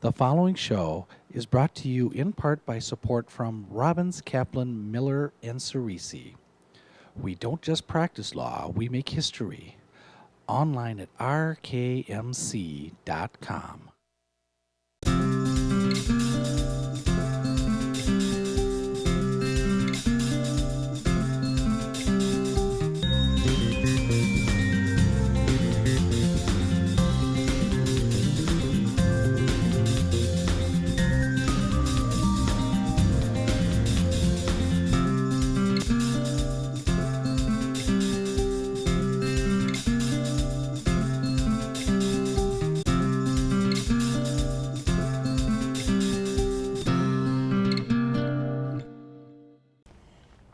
The following show is brought to you in part by support from Robbins, Kaplan, Miller, and Cerisi. We don't just practice law, we make history. Online at rkmc.com.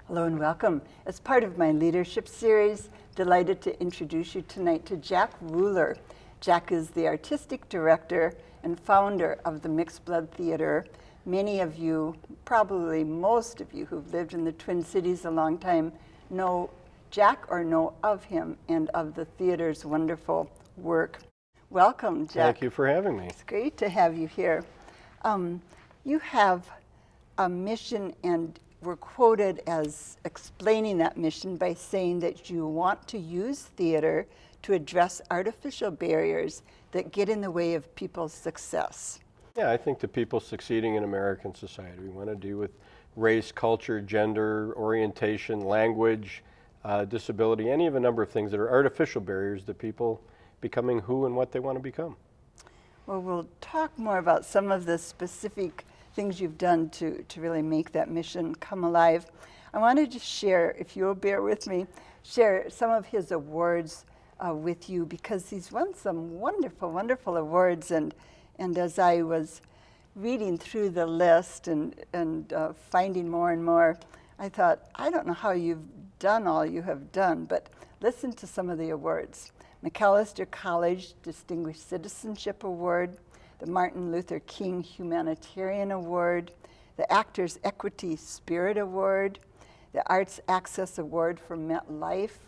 Hello and welcome. As part of my leadership series, delighted to introduce you tonight to Jack Reuler. Jack is the artistic director and founder of the Mixed Blood Theater. Many of you, probably most of you who've lived in the Twin Cities a long time, know Jack or know of him and of the theater's wonderful work. Welcome, Jack. Thank you for having me. It's great to have you here. You have a mission, and we're quoted as explaining that mission by saying that you want to use theater to address artificial barriers that get in the way of people's success. Yeah, I think the people succeeding in American society, we want to deal with race, culture, gender, orientation, language, disability, any of a number of things that are artificial barriers to people becoming who and what they want to become. Well, we'll talk more about some of the specific things you've done to really make that mission come alive. I wanted to share, if you'll bear with me, share some of his awards with you, because he's won some wonderful, wonderful awards. And as I was reading through the list and finding more and more, I thought, I don't know how you've done all you have done, but listen to some of the awards. Macalester College Distinguished Citizenship Award, the Martin Luther King Humanitarian Award, the Actors Equity Spirit Award, the Arts Access Award from MetLife,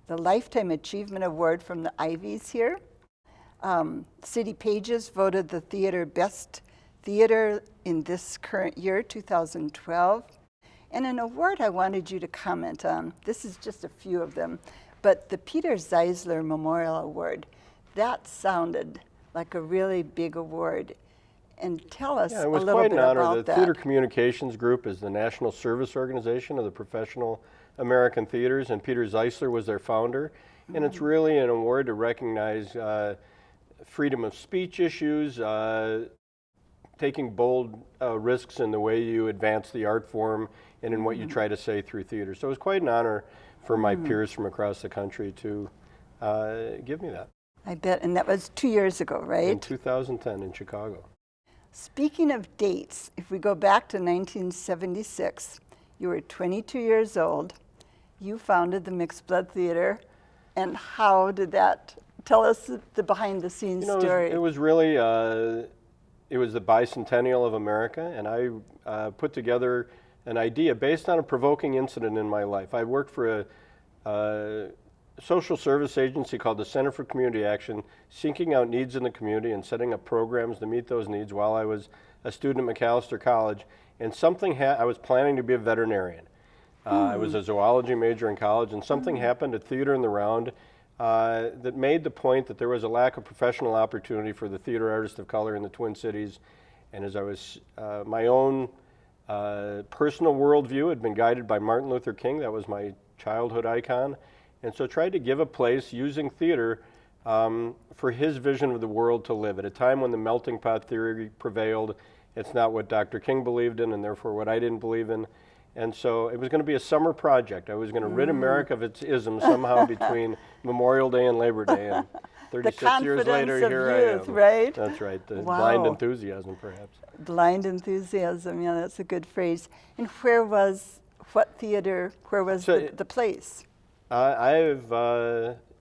the Lifetime Achievement Award from the Ivies here. City Pages voted the theater best theater in this current year, 2012. And an award I wanted you to comment on, this is just a few of them, but the Peter Zeisler Memorial Award, that sounded like a really big award. And tell us a little bit about that. It was quite an honor. The Theater Communications Group is the national service organization of the professional American theaters, and Peter Zeisler was their founder. And it's really an award to recognize freedom of speech issues, taking bold risks in the way you advance the art form and in what you try to say through theater. So it was quite an honor for my peers from across the country to give me that. I bet, and that was 2 years ago, right? In 2010 in Chicago. Speaking of dates, if we go back to 1976, you were 22 years old. You founded the Mixed Blood Theater, and how did that, tell us the behind-the-scenes story. It was really, it was the bicentennial of America, and I put together an idea based on a provoking incident in my life. I worked for a social service agency called the Center for Community Action, seeking out needs in the community and setting up programs to meet those needs while I was a student at Macalester College. And something I was planning to be a veterinarian. I was a zoology major in college, and something happened at Theater in the Round that made the point that there was a lack of professional opportunity for the theater artist of color in the Twin Cities. And as I was, my own personal worldview had been guided by Martin Luther King. That was my childhood icon. And so tried to give a place using theater for his vision of the world to live. At a time when the melting pot theory prevailed, it's not what Dr. King believed in and therefore what I didn't believe in. And so it was going to be a summer project. I was going to rid America of its isms somehow between Memorial Day and Labor Day. And 36 years later, here I am. Right? That's right. The blind enthusiasm, perhaps. Blind enthusiasm, yeah, that's a good phrase. And where was the place? I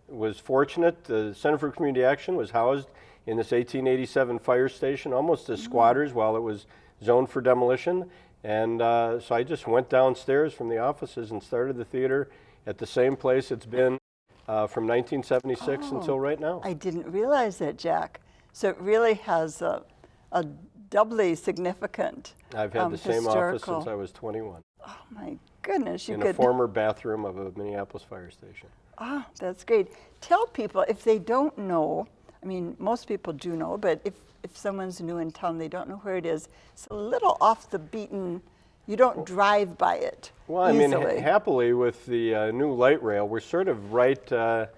was fortunate. The Center for Community Action was housed in this 1887 fire station, almost as squatters while it was zoned for demolition. And so I just went downstairs from the offices and started the theater at the same place it's been from 1976 until right now. I didn't realize that, Jack. So it really has a a doubly significant I've had the same office historical. since I was 21. Oh my goodness, you In could. a former bathroom of a Minneapolis fire station. Oh, that's great. Tell people if they don't know, I mean, most people do know, but if someone's new in town, they don't know where it is, it's a little off the beaten, you don't drive by it Well, I mean, easily. happily with the new light rail, we're sort of right at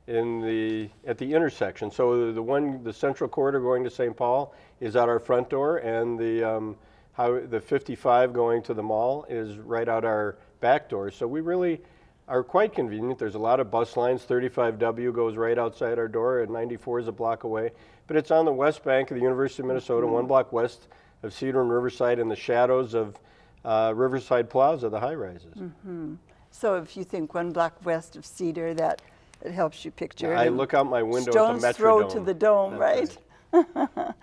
the intersection. So the central corridor going to St. Paul is at our front door, and the 55 going to the mall is right out our back door. So we really are quite convenient. There's a lot of bus lines. 35W goes right outside our door, and 94 is a block away. But it's on the west bank of the University of Minnesota, 1 block west of Cedar and Riverside, in the shadows of Riverside Plaza, the high-rises. So if you think 1 block west of Cedar, that it helps you picture it. I and look out my window stone's at the throw Metrodome. to the dome, That's right?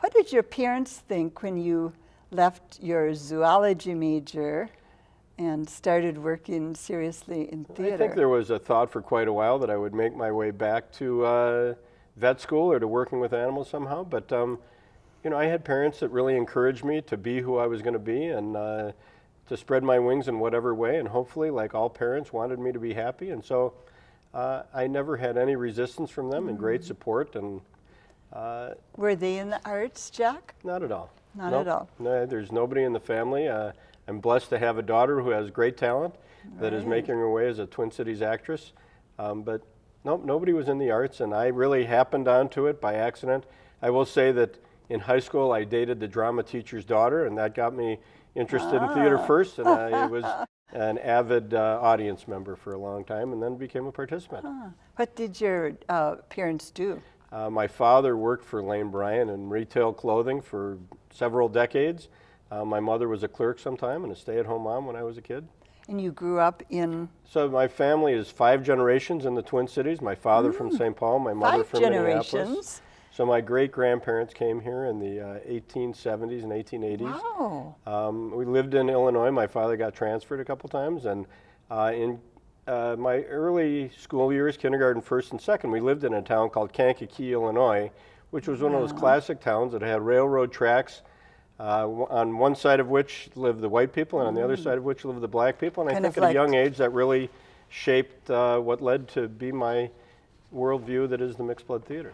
What did your parents think when you left your zoology major and started working seriously in theater? I think there was a thought for quite a while that I would make my way back to vet school or to working with animals somehow. But you know, I had parents that really encouraged me to be who I was going to be and to spread my wings in whatever way. And hopefully, like all parents, wanted me to be happy. And so I never had any resistance from them and great support. And Were they in the arts, Jack? not at all. Not Nope. at all. No, there's nobody in the family. I'm blessed to have a daughter who has great talent that is Right. making her way as a Twin Cities actress. But nope, nobody was in the arts, and I really happened onto it by accident. I will say that in high school, I dated the drama teacher's daughter, and that got me interested in theater first, and I was an avid audience member for a long time, and then became a participant. What did your parents do? My father worked for Lane Bryant in retail clothing for several decades. My mother was a clerk sometime and a stay-at-home mom when I was a kid. And you grew up in So my family is 5 generations in the Twin Cities. My father from St. Paul, my mother 5 from Minneapolis. generations. So my great-grandparents came here in the 1870s and 1880s. Wow. We lived in Illinois. My father got transferred a couple times, and in my early school years, kindergarten, first and second, we lived in a town called Kankakee, Illinois, which was one of those classic towns that had railroad tracks, on one side of which lived the white people, and on the other side of which lived the black people. And Kind I of think at a like- young age that really shaped what led to be my worldview that is the mixed blood theater.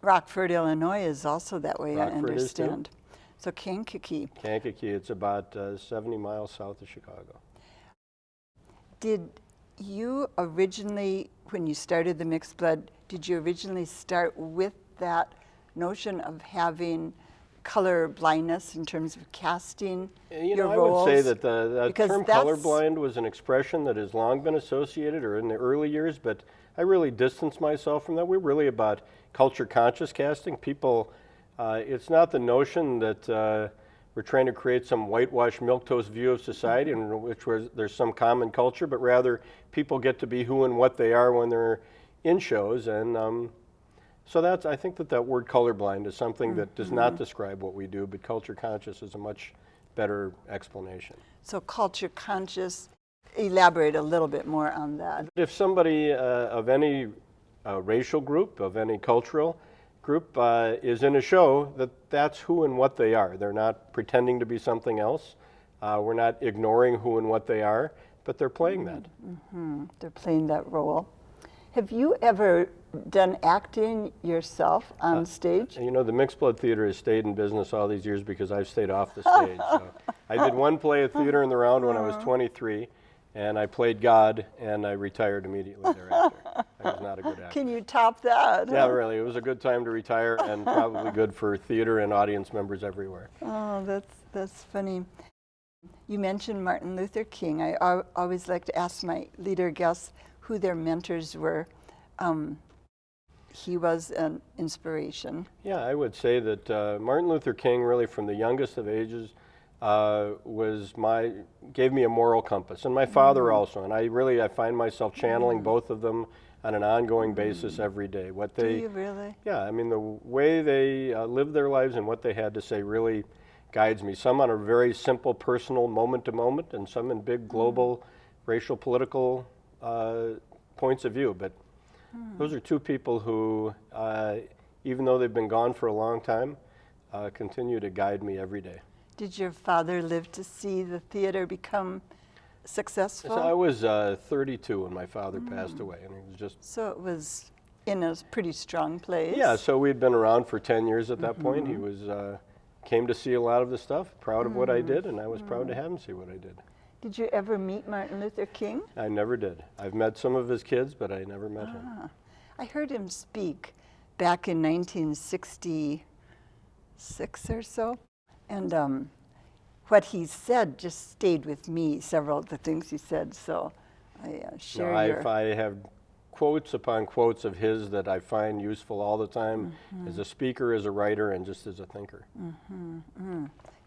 Rockford, Illinois is also that way, I Rockford is too. understand. So Kankakee. Kankakee, it's about 70 miles south of Chicago. Did you originally, when you started the mixed blood, did you originally start with that notion of having color blindness in terms of casting You your know, I roles? would say that the Because term that's- colorblind was an expression that has long been associated, or in the early years, but I really distanced myself from that. We're really about culture conscious casting. People, it's not the notion that we're trying to create some whitewashed milquetoast view of society in which there's some common culture, but rather people get to be who and what they are when they're in shows. And so I think that word colorblind is something that does not describe what we do, but culture conscious is a much better explanation. So culture conscious, elaborate a little bit more on that. If somebody of any racial group, of any cultural group is in a show, that's who and what they are. They're not pretending to be something else. We're not ignoring who and what they are, but they're playing that. They're playing that role. Have you ever done acting yourself on stage? You know, the mixed blood theater has stayed in business all these years because I've stayed off the stage. So I did one play of theater in the round when I was 23, and I played God, and I retired immediately thereafter. I was not a good actor. Can you top that? Yeah, really. It was a good time to retire, and probably good for theater and audience members everywhere. Oh, that's funny. You mentioned Martin Luther King. I always like to ask my leader guests who their mentors were. He was an inspiration. Yeah, I would say that Martin Luther King, really from the youngest of ages, gave me a moral compass, and my father also. And I find myself channeling both of them on an ongoing basis every day. Do you really? Yeah, I mean, the way they lived their lives and what they had to say really guides me. Some on a very simple, personal, moment to moment, and some in big, global, racial, political points of view. But those are two people who, even though they've been gone for a long time, continue to guide me every day. Did your father live to see the theater become successful? So I was 32 when my father passed away, and it was just... So it was in a pretty strong place. Yeah, so we'd been around for 10 years at that point. He was came to see a lot of the stuff, proud of what I did, and I was proud to have him see what I did. Did you ever meet Martin Luther King? I never did. I've met some of his kids, but I never met him. I heard him speak back in 1966 or so, and what he said just stayed with me, several of the things he said, so I share your... I have quotes upon quotes of his that I find useful all the time as a speaker, as a writer, and just as a thinker.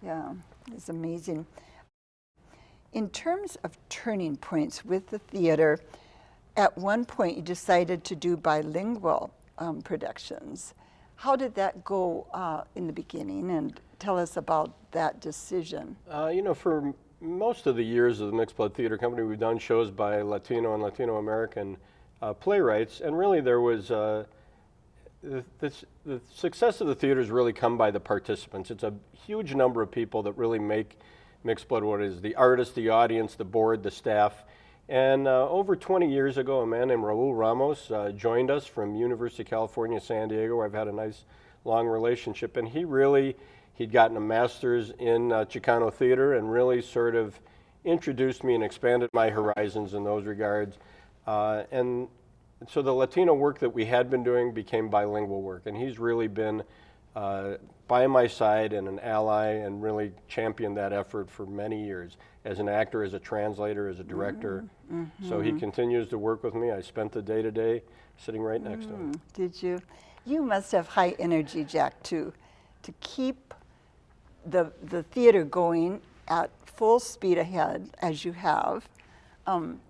Yeah, it's amazing. In terms of turning points with the theater, at one point you decided to do bilingual productions. How did that go in the beginning, and tell us about that decision? For most of the years of the Mixed Blood Theater Company, we've done shows by Latino and Latino American playwrights, and really there was the success of the theater has really come by the participants. It's a huge number of people that really make Mixed Blood what it is: the artists, the audience, the board, the staff. And over 20 years ago, a man named Raul Ramos joined us from University of California, San Diego. I've had a nice long relationship, and he'd gotten a master's in Chicano theater and really sort of introduced me and expanded my horizons in those regards. And so the Latino work that we had been doing became bilingual work, and he's really been by my side and an ally and really championed that effort for many years as an actor, as a translator, as a director. So he continues to work with me. I spent the day-to-day sitting right next to him. Did you? You must have high energy, Jack, to keep the theater going at full speed ahead as you have.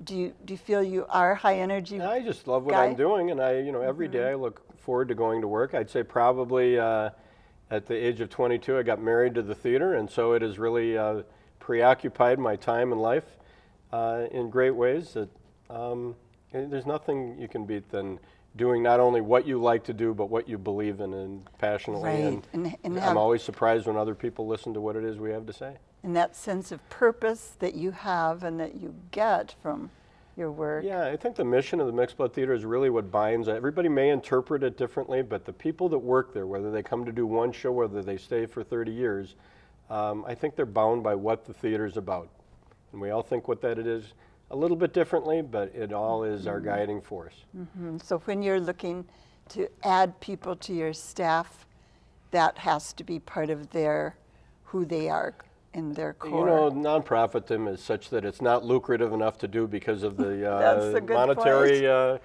Do you feel you are high energy? I just love what I'm doing, and every day I look forward to going to work. I'd say probably at the age of 22 I got married to the theater, and so it has really preoccupied my time and life in great ways. That there's nothing you can beat than doing not only what you like to do, but what you believe in and passionately. Right. And I'm always surprised when other people listen to what it is we have to say. And that sense of purpose that you have and that you get from your work. Yeah, I think the mission of the Mixed Blood Theater is really what binds. Everybody may interpret it differently, but the people that work there, whether they come to do one show, whether they stay for 30 years, I think they're bound by what the theater is about. And we all think what that it is a little bit differently, but it all is our guiding force. So when you're looking to add people to your staff, that has to be part of who they are in their core. Nonprofitism is such that it's not lucrative enough to do because of the That's a good monetary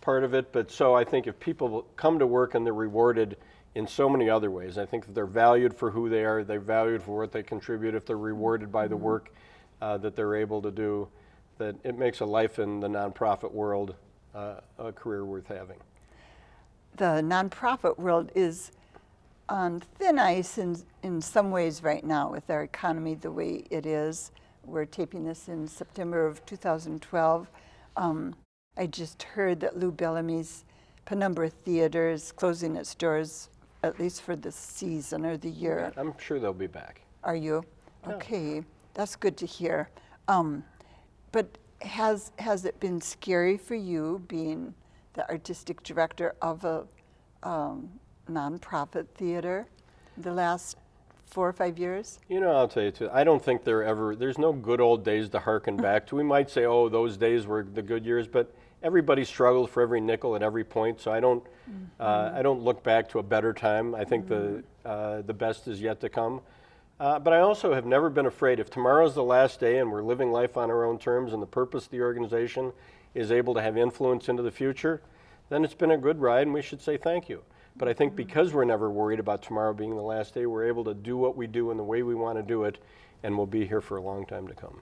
part of it. But so I think if people come to work and they're rewarded in so many other ways, I think that they're valued for who they are, they're valued for what they contribute, if they're rewarded by the work that they're able to do, that it makes a life in the nonprofit world a career worth having. The nonprofit world is on thin ice in some ways right now with our economy the way it is. We're taping this in September of 2012. I just heard that Lou Bellamy's Penumbra Theater is closing its doors, at least for the season or the year. I'm sure they'll be back. Are you? Yeah. Okay, that's good to hear. But has it been scary for you being the artistic director of a nonprofit theater the last 4 or 5 years? I'll tell you too, I don't think there's no good old days to hearken back to. We might say, oh, those days were the good years, but everybody struggled for every nickel at every point, so I don't look back to a better time. I think the best is yet to come. But I also have never been afraid. If tomorrow's the last day and we're living life on our own terms and the purpose of the organization is able to have influence into the future, then it's been a good ride and we should say thank you. But I think because we're never worried about tomorrow being the last day, we're able to do what we do in the way we want to do it, and we'll be here for a long time to come.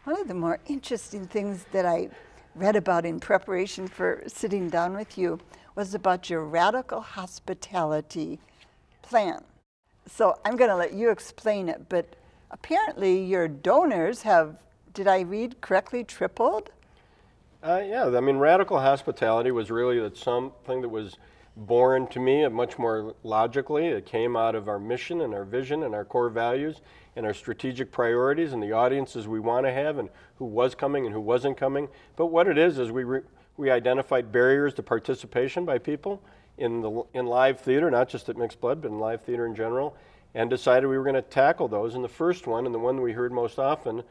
One of the more interesting things that I read about in preparation for sitting down with you was about your radical hospitality plan. So I'm going to let you explain it, but apparently your donors have, did I read correctly, tripled? Yeah, radical hospitality was really something that was born to me much more logically. It came out of our mission and our vision and our core values and our strategic priorities and the audiences we want to have and who was coming and who wasn't coming. But what it is we identified barriers to participation by people in live theater, not just at Mixed Blood, but in live theater in general, and decided we were going to tackle those. And the first one, and the one we heard most often,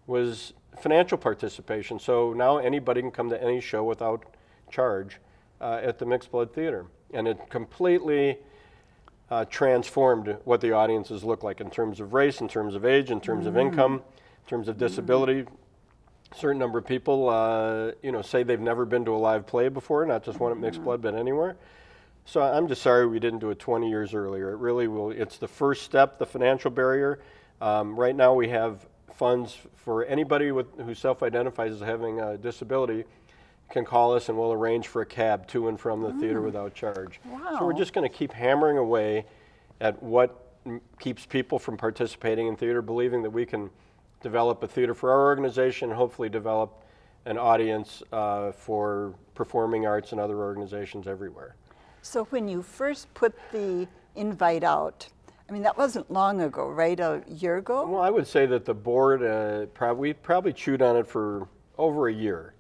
was financial participation. So now anybody can come to any show without charge at the Mixed Blood Theater. And it completely transformed what the audiences look like in terms of race, in terms of age, in terms of income, in terms of disability. A certain number of people say they've never been to a live play before, not just one at Mixed Blood, but anywhere. So I'm just sorry we didn't do it 20 years earlier. It really will. It's the first step, the financial barrier. Right now we have funds for anybody who self-identifies as having a disability can call us and we'll arrange for a cab to and from the theater without charge. Wow. So we're just going to keep hammering away at what keeps people from participating in theater, believing that we can develop a theater for our organization and hopefully develop an audience for performing arts and other organizations everywhere. So when you first put the invite out, I mean, that wasn't long ago, right? A year ago? Well, I would say that the board, we probably chewed on it for over a year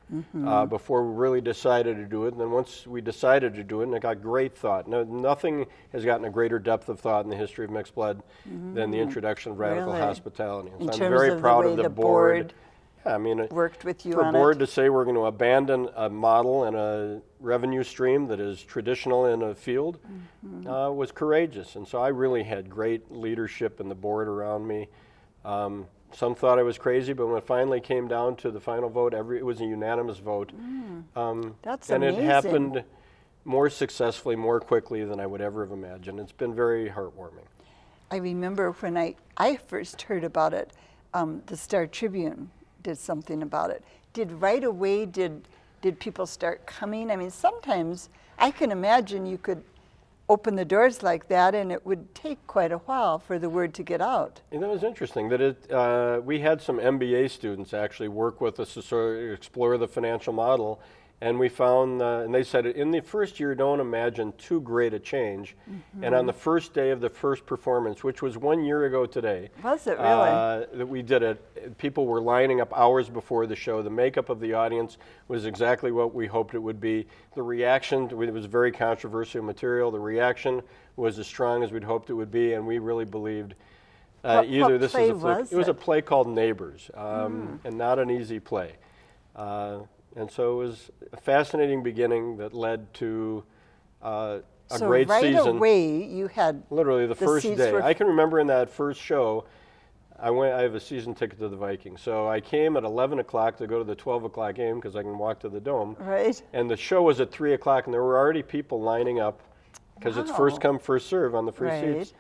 before we really decided to do it. And then once we decided to do it, and it got great thought. Nothing has gotten a greater depth of thought in the history of Mixed Blood than the introduction of radical Really? hospitality. In So terms I'm very of proud the way of the the board. board Yeah, I mean, worked with you for a on board it. to say we're going to abandon a model and a revenue stream that is traditional in a field was courageous. And so I really had great leadership in the board around me. Some thought I was crazy, but when it finally came down to the final vote, it was a unanimous vote. That's and amazing. it happened more successfully, more quickly than I would ever have imagined. It's been very heartwarming. I remember when I first heard about it, the Star Tribune did something about it. Did people start coming? I mean, sometimes I can imagine you could open the doors like that and it would take quite a while for the word to get out. And that was interesting that we had some MBA students actually work with us to sort of explore the financial model. And we found, and they said, in the first year, don't imagine too great a change. And on the first day of the first performance, which was 1 year ago today, Was it really? that we did it, people were lining up hours before the show. The makeup of the audience was exactly what we hoped it would be. The reaction, it was very controversial material. The reaction was as strong as we'd hoped it would be, and we really believed What play was it was it? a play called Neighbors, and not an easy play. And so it was a fascinating beginning that led to a great right season. away you had Literally the first seats day. were- I can remember in that first show, I have a season ticket to the Vikings. So I came at 11 o'clock to go to the 12 o'clock game because I can walk to the Dome. right. And the show was at 3 o'clock, and there were already people lining up because it's first Wow. come, first serve on the free Right. seats.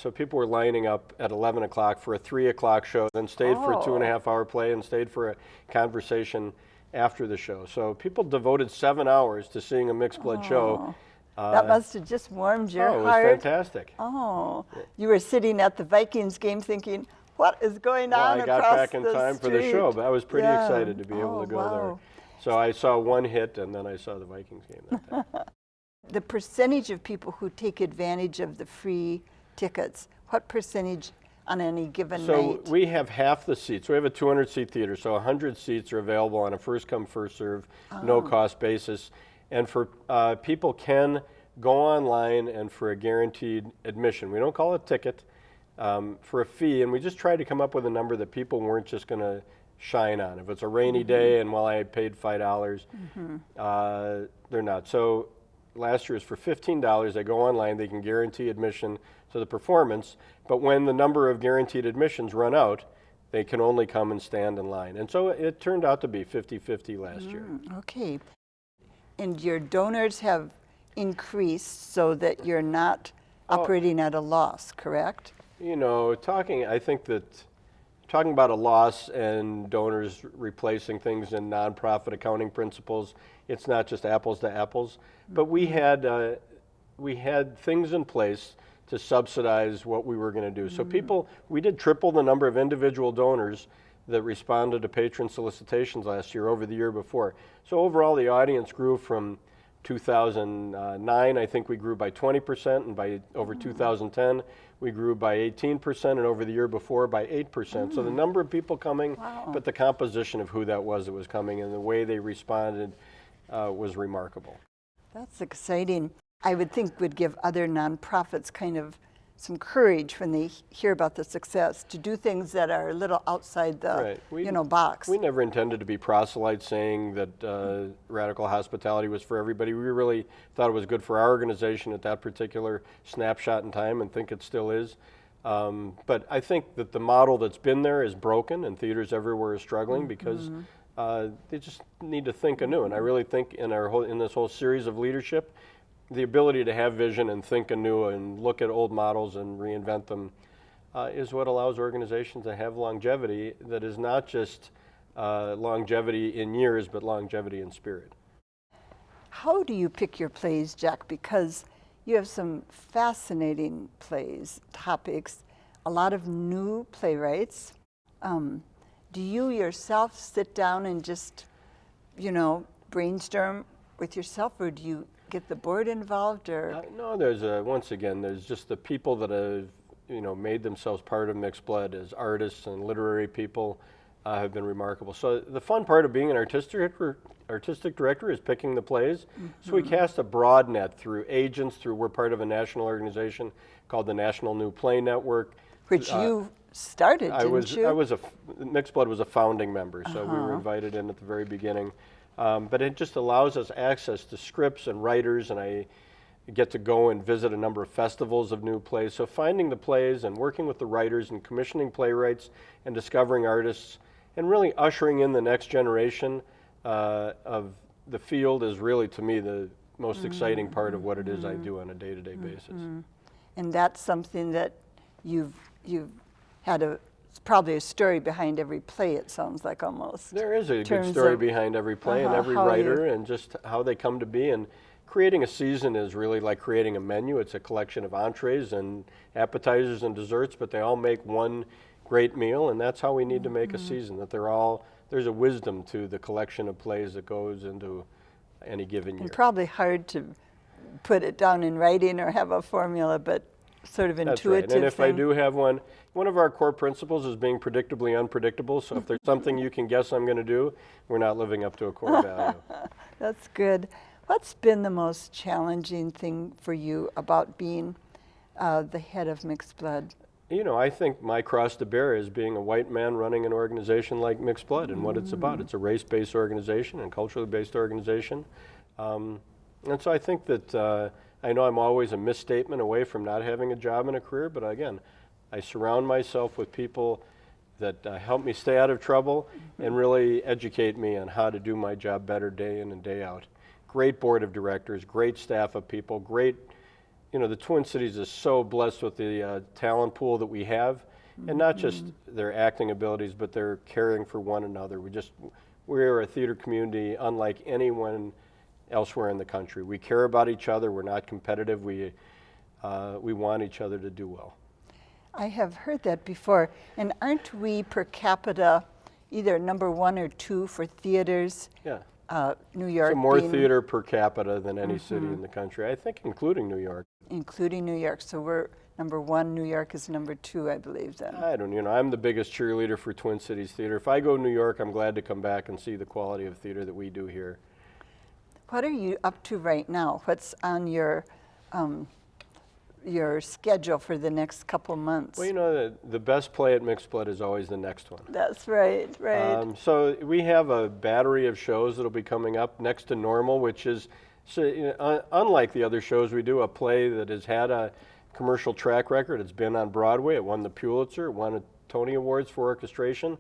So people were lining up at 11 o'clock for a 3 o'clock show, then stayed for a 2.5-hour play and stayed for a conversation after the show. So people devoted 7 hours to seeing a Mixed Blood show. That must have just warmed your it was heart. fantastic. Oh, you were sitting at the Vikings game thinking, what is going Well, on I got across back in the time for the street?" show, but I was pretty Yeah. excited to be able to go wow. there. So I saw one hit, and then I saw the Vikings game that time. The percentage of people who take advantage of the free tickets, what percentage on any given So night? we have half the seats. We have a 200-seat theater, so 100 seats are available on a first-come, first-serve, no-cost basis. And for people can go online and for a guaranteed admission. We don't call it a ticket, for a fee, and we just tried to come up with a number that people weren't just going to shine on. If it's a rainy day and I paid $5, they're not. So last year was for $15. They go online, they can guarantee admission to the performance, but when the number of guaranteed admissions run out, they can only come and stand in line. And so it turned out to be 50-50 last year. Okay. And your donors have increased so that you're not operating at a loss, correct? You know, I think that talking about a loss and donors replacing things in nonprofit accounting principles, it's not just apples to apples. But we had things in place to subsidize what we were going to do. So we did triple the number of individual donors that responded to patron solicitations last year over the year before. So overall, the audience grew from 2009, I think we grew by 20%, and by over 2010, we grew by 18%, and over the year before by 8%. So the number of people coming, but the composition of who that was coming and the way they responded was remarkable. That's exciting. I would think would give other nonprofits kind of some courage when they hear about the success to do things that are a little outside the box. We never intended to be proselytes saying that radical hospitality was for everybody. We really thought it was good for our organization at that particular snapshot in time, and think it still is. But I think that the model that's been there is broken, and theaters everywhere are struggling because they just need to think anew. And I really think in this whole series of leadership, the ability to have vision and think anew and look at old models and reinvent them is what allows organizations to have longevity that is not just longevity in years, but longevity in spirit. How do you pick your plays, Jack? Because you have some fascinating plays, topics, a lot of new playwrights. Do you yourself sit down and just, brainstorm with yourself, or do you get the board involved? Or no, there's just the people that have made themselves part of Mixed Blood as artists and literary people have been remarkable. So the fun part of being an artistic director is picking the plays. So we cast a broad net through agents, we're part of a national organization called the National New Play Network, which you started, didn't you? Mixed Blood was a founding member, so we were invited in at the very beginning. But it just allows us access to scripts and writers, and I get to go and visit a number of festivals of new plays. So finding the plays and working with the writers and commissioning playwrights and discovering artists and really ushering in the next generation of the field is really, to me, the most exciting part of what it is I do on a day-to-day basis. And that's something that you've had probably a story behind every play, it sounds like, almost. There is a good story behind every play and every writer and just how they come to be. And creating a season is really like creating a menu. It's a collection of entrees and appetizers and desserts, but they all make one great meal, and that's how we need to make a season, that there's a wisdom to the collection of plays that goes into any given year. And probably hard to put it down in writing or have a formula, but sort of intuitive. That's right. And if I do have one of our core principles is being predictably unpredictable. So if there's something you can guess I'm going to do, we're not living up to a core value. That's good. What's been the most challenging thing for you about being the head of Mixed Blood? I think my cross to bear is being a white man running an organization like Mixed Blood and what it's about. It's a race-based organization and culturally based organization. And so I think that I know I'm always a misstatement away from not having a job and a career, but again, I surround myself with people that help me stay out of trouble and really educate me on how to do my job better day in and day out. Great board of directors, great staff of people, great, the Twin Cities is so blessed with the talent pool that we have, and not just their acting abilities, but their caring for one another. We're a theater community unlike anyone elsewhere in the country. We care about each other. We're not competitive. We want each other to do well. I have heard that before. And aren't we per capita either number 1 or 2 for theaters? Yeah. New York. So more theater per capita than any city in the country, I think, including New York. Including New York. So we're number 1. New York is number 2, I believe, then. I don't, I'm the biggest cheerleader for Twin Cities theater. If I go to New York, I'm glad to come back and see the quality of theater that we do here. What are you up to right now? What's on your schedule for the next couple months? Well, the best play at Mixed Blood is always the next one. That's right, right. So we have a battery of shows that'll be coming up next to Normal, which is, unlike the other shows we do, a play that has had a commercial track record. It's been on Broadway. It won the Pulitzer. It won a Tony Awards for orchestration.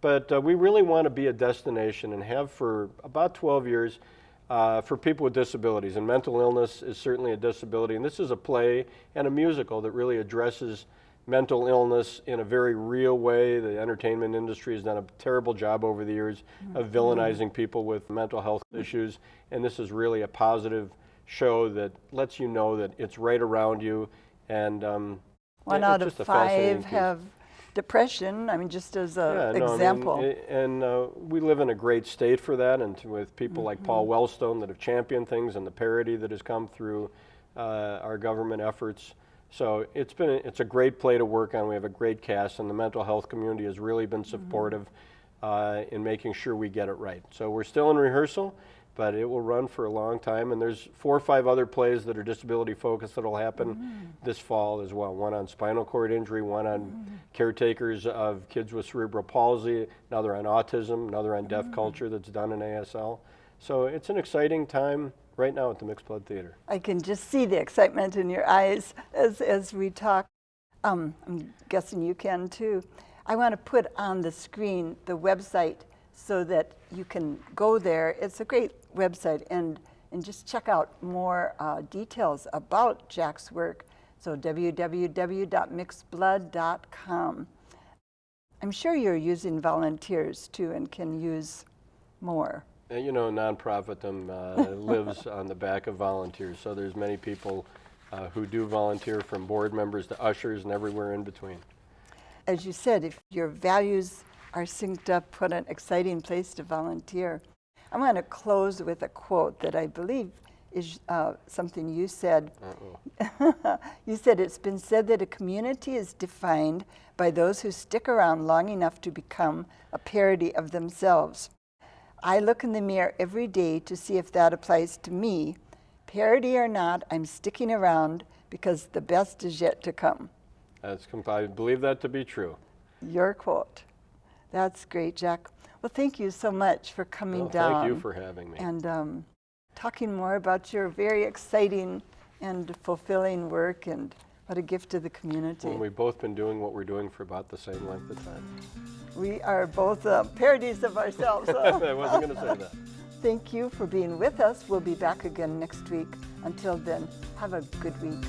But we really want to be a destination and have for about 12 years for people with disabilities, and mental illness is certainly a disability. And this is a play and a musical that really addresses mental illness in a very real way. The entertainment industry has done a terrible job over the years of villainizing people with mental health issues, and this is really a positive show that lets you know that it's right around you. And one out of 5 have depression. I mean, just as an Yeah, no, example. I mean, we live in a great state for that, and with people like Paul Wellstone that have championed things, and the parity that has come through our government efforts. So it's a great play to work on. We have a great cast, and the mental health community has really been supportive in making sure we get it right. So we're still in rehearsal, but it will run for a long time, and there's 4 or 5 other plays that are disability focused that will happen this fall as well. One on spinal cord injury, one on caretakers of kids with cerebral palsy, another on autism, another on deaf culture that's done in ASL. So it's an exciting time right now at the Mixed Blood Theater. I can just see the excitement in your eyes as we talk. I'm guessing you can too. I want to put on the screen the website so that you can go there. It's a great website, and just check out more details about Jack's work. So www.mixedblood.com. I'm sure you're using volunteers too and can use more. And you know, nonprofitum lives on the back of volunteers. So there's many people who do volunteer, from board members to ushers and everywhere in between. As you said, if your values are synced up, what an exciting place to volunteer. I want to close with a quote that I believe is something you said. You said, "It's been said that a community is defined by those who stick around long enough to become a parody of themselves. I look in the mirror every day to see if that applies to me. Parody or not, I'm sticking around because the best is yet to come." I believe that to be true. Your quote. That's great, Jack. Well, thank you so much for coming down. Thank you for having me. And talking more about your very exciting and fulfilling work, and what a gift to the community. Well, we've both been doing what we're doing for about the same length of time. We are both parodies of ourselves. I wasn't going to say that. Thank you for being with us. We'll be back again next week. Until then, have a good week.